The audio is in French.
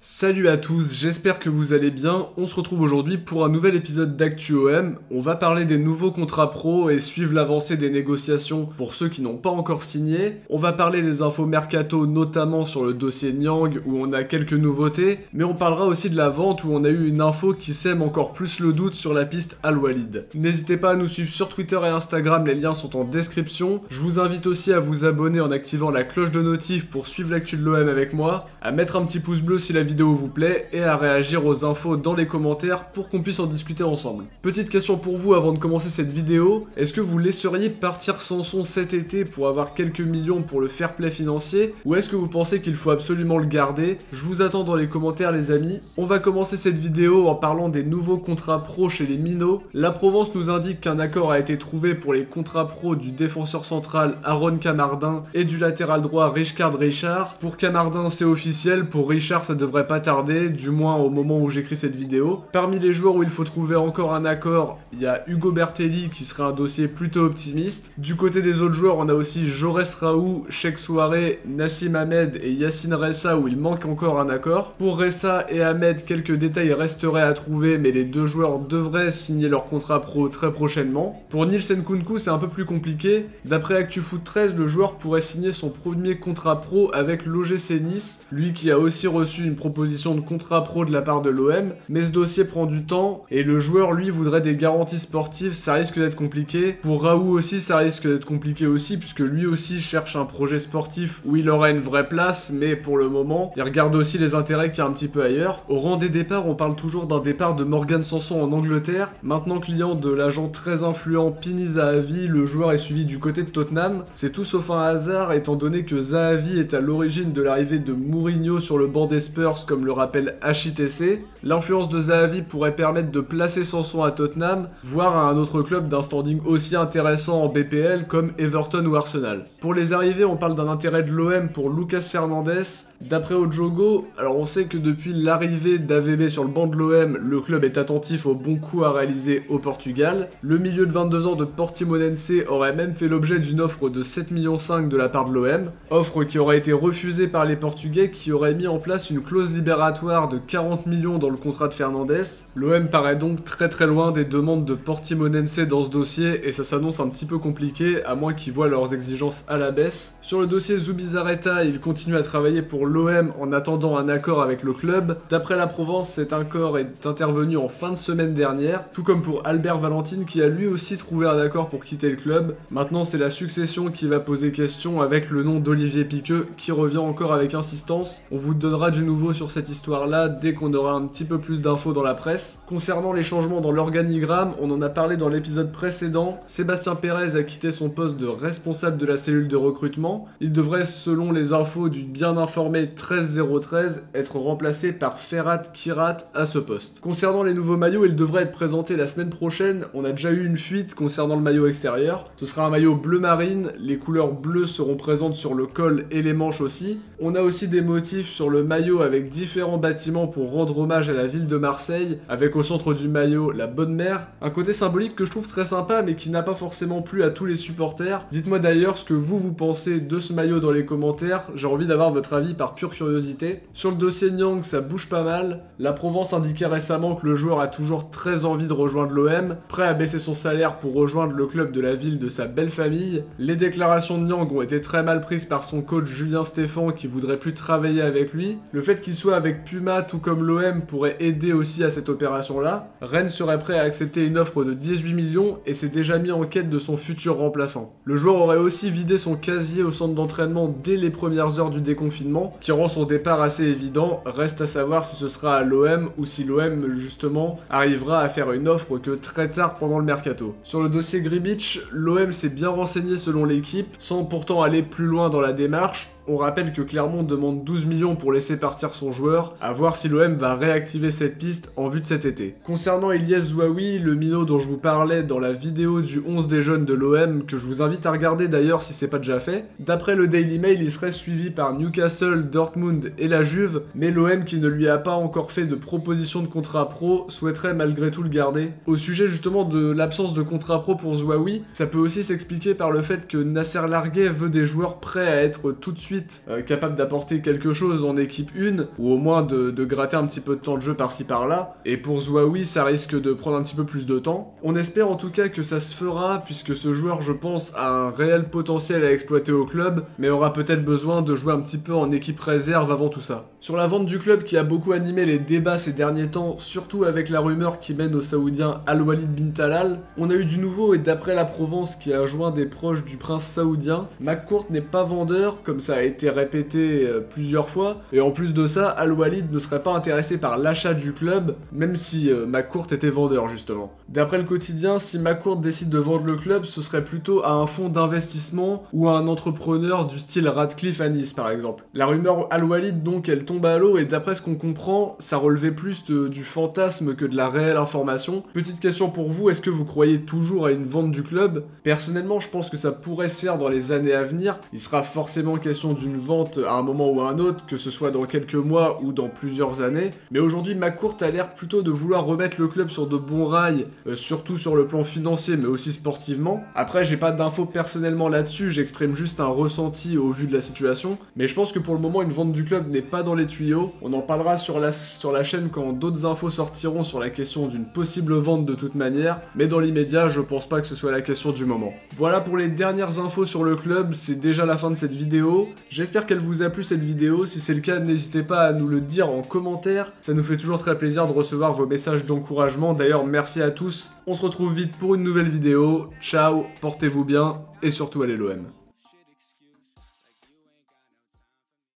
Salut à tous, j'espère que vous allez bien. On se retrouve aujourd'hui pour un nouvel épisode d'ActuOM. On va parler des nouveaux contrats pro et suivre l'avancée des négociations pour ceux qui n'ont pas encore signé. On va parler des infos mercato, notamment sur le dossier Niang où on a quelques nouveautés, mais on parlera aussi de la vente où on a eu une info qui sème encore plus le doute sur la piste Al-Walid. N'hésitez pas à nous suivre sur Twitter et Instagram, les liens sont en description. Je vous invite aussi à vous abonner en activant la cloche de notif pour suivre l'actu de l'OM avec moi, à mettre un petit pouce bleu si la vidéo vous plaît et à réagir aux infos dans les commentaires pour qu'on puisse en discuter ensemble. Petite question pour vous avant de commencer cette vidéo, est-ce que vous laisseriez partir Sanson cet été pour avoir quelques millions pour le fair play financier ou est-ce que vous pensez qu'il faut absolument le garder? Je vous attends dans les commentaires les amis. On va commencer cette vidéo en parlant des nouveaux contrats pro chez les Minots. La Provence nous indique qu'un accord a été trouvé pour les contrats pro du défenseur central Aaron Camardin et du latéral droit Richard Richard. Pour Camardin c'est officiel, pour Richard ça devrait pas tarder, du moins au moment où j'écris cette vidéo. Parmi les joueurs où il faut trouver encore un accord, il y a Hugo Bertelli qui serait un dossier plutôt optimiste. Du côté des autres joueurs, on a aussi Jaurès Raoult, Cheikh Souaré, Nassim Ahmed et Yacine Ressa où il manque encore un accord. Pour Ressa et Ahmed, quelques détails resteraient à trouver, mais les deux joueurs devraient signer leur contrat pro très prochainement. Pour Nielsen Kounkou, c'est un peu plus compliqué. D'après ActuFoot 13, le joueur pourrait signer son premier contrat pro avec l'OGC Nice, lui qui a aussi reçu une proposition de contrat pro de la part de l'OM, mais ce dossier prend du temps et le joueur lui voudrait des garanties sportives, ça risque d'être compliqué. Pour Raoult aussi ça risque d'être compliqué aussi puisque lui aussi cherche un projet sportif où il aura une vraie place, mais pour le moment il regarde aussi les intérêts qu'il y a un petit peu ailleurs. Au rang des départs, on parle toujours d'un départ de Morgan Sanson en Angleterre. Maintenant client de l'agent très influent Pini Zahavi, le joueur est suivi du côté de Tottenham. C'est tout sauf un hasard étant donné que Zahavi est à l'origine de l'arrivée de Mourinho sur le banc des Spurs comme le rappelle HITC. L'influence de Zahavi pourrait permettre de placer Sanson à Tottenham, voire à un autre club d'un standing aussi intéressant en BPL comme Everton ou Arsenal. Pour les arrivées, on parle d'un intérêt de l'OM pour Lucas Fernandez. D'après Ojogo, alors on sait que depuis l'arrivée d'AVB sur le banc de l'OM, le club est attentif aux bons coups à réaliser au Portugal. Le milieu de 22 ans de Portimonense aurait même fait l'objet d'une offre de 7,5 millions de la part de l'OM, offre qui aurait été refusée par les Portugais qui auraient mis en place une clause libératoire de 40 millions dans le contrat de Fernandez. L'OM paraît donc très loin des demandes de Portimonense dans ce dossier et ça s'annonce un petit peu compliqué à moins qu'ils voient leurs exigences à la baisse. Sur le dossier Zubizarreta, il continue à travailler pour l'OM en attendant un accord avec le club. D'après la Provence, cet accord est intervenu en fin de semaine dernière, tout comme pour Albert Valentine qui a lui aussi trouvé un accord pour quitter le club. Maintenant c'est la succession qui va poser question avec le nom d'Olivier Piqueux qui revient encore avec insistance. On vous donnera du nouveau sur cette histoire-là dès qu'on aura un petit peu plus d'infos dans la presse. Concernant les changements dans l'organigramme, on en a parlé dans l'épisode précédent. Sébastien Pérez a quitté son poste de responsable de la cellule de recrutement. Il devrait, selon les infos du bien informé 13013, être remplacé par Ferhat Kirat à ce poste. Concernant les nouveaux maillots, ils devraient être présentés la semaine prochaine. On a déjà eu une fuite concernant le maillot extérieur. Ce sera un maillot bleu marine. Les couleurs bleues seront présentes sur le col et les manches aussi. On a aussi des motifs sur le maillot avec différents bâtiments pour rendre hommage à la ville de Marseille, avec au centre du maillot la Bonne Mère. Un côté symbolique que je trouve très sympa mais qui n'a pas forcément plu à tous les supporters. Dites-moi d'ailleurs ce que vous pensez de ce maillot dans les commentaires, j'ai envie d'avoir votre avis par pure curiosité. Sur le dossier Niang, ça bouge pas mal. La Provence indiquait récemment que le joueur a toujours très envie de rejoindre l'OM, prêt à baisser son salaire pour rejoindre le club de la ville de sa belle famille. Les déclarations de Niang ont été très mal prises par son coach Julien Stéphan qui voudrait plus travailler avec lui. Le fait qu'il soit avec Puma tout comme l'OM pourrait aider aussi à cette opération-là. Rennes serait prêt à accepter une offre de 18 millions et s'est déjà mis en quête de son futur remplaçant. Le joueur aurait aussi vidé son casier au centre d'entraînement dès les premières heures du déconfinement, qui rend son départ assez évident. Reste à savoir si ce sera à l'OM ou si l'OM justement arrivera à faire une offre que très tard pendant le mercato. Sur le dossier Gribic, l'OM s'est bien renseigné selon l'équipe, sans pourtant aller plus loin dans la démarche. On rappelle que Clermont demande 12 millions pour laisser partir son joueur, à voir si l'OM va réactiver cette piste en vue de cet été. Concernant Ilyes Zouaoui, le minot dont je vous parlais dans la vidéo du 11 des jeunes de l'OM, que je vous invite à regarder d'ailleurs si c'est pas déjà fait, d'après le Daily Mail, il serait suivi par Newcastle, Dortmund et la Juve, mais l'OM qui ne lui a pas encore fait de proposition de contrat pro souhaiterait malgré tout le garder. Au sujet justement de l'absence de contrat pro pour Zouaoui, ça peut aussi s'expliquer par le fait que Nasser Larguet veut des joueurs prêts à être tout de suite suite capable d'apporter quelque chose en équipe 1, ou au moins de gratter un petit peu de temps de jeu par-ci par-là. Et pour Zouaoui, ça risque de prendre un petit peu plus de temps. On espère en tout cas que ça se fera, puisque ce joueur, je pense, a un réel potentiel à exploiter au club, mais aura peut-être besoin de jouer un petit peu en équipe réserve avant tout ça. Sur la vente du club qui a beaucoup animé les débats ces derniers temps, surtout avec la rumeur qui mène au Saoudien Al-Walid bin Talal, on a eu du nouveau et d'après la Provence qui a joint des proches du prince saoudien, McCourt n'est pas vendeur, comme ça a été répété plusieurs fois, et en plus de ça, Al-Walid ne serait pas intéressé par l'achat du club, même si McCourt était vendeur justement. D'après le quotidien, si McCourt décide de vendre le club, ce serait plutôt à un fonds d'investissement ou à un entrepreneur du style Radcliffe à Nice par exemple. La rumeur Al-Walid donc elle tombe à l'eau et d'après ce qu'on comprend, ça relevait plus du fantasme que de la réelle information. Petite question pour vous, est-ce que vous croyez toujours à une vente du club? Personnellement, je pense que ça pourrait se faire dans les années à venir. Il sera forcément question d'une vente à un moment ou à un autre, que ce soit dans quelques mois ou dans plusieurs années. Mais aujourd'hui, McCourt a l'air plutôt de vouloir remettre le club sur de bons rails, surtout sur le plan financier, mais aussi sportivement. Après, j'ai pas d'infos personnellement là-dessus, j'exprime juste un ressenti au vu de la situation. Mais je pense que pour le moment, une vente du club n'est pas dans les tuyaux. On en parlera sur la chaîne quand d'autres infos sortiront sur la question d'une possible vente de toute manière. Mais dans l'immédiat, je pense pas que ce soit la question du moment. Voilà pour les dernières infos sur le club, c'est déjà la fin de cette vidéo. J'espère qu'elle vous a plu cette vidéo, si c'est le cas, n'hésitez pas à nous le dire en commentaire. Ça nous fait toujours très plaisir de recevoir vos messages d'encouragement. D'ailleurs, merci à tous. On se retrouve vite pour une nouvelle vidéo. Ciao, portez-vous bien et surtout allez l'OM.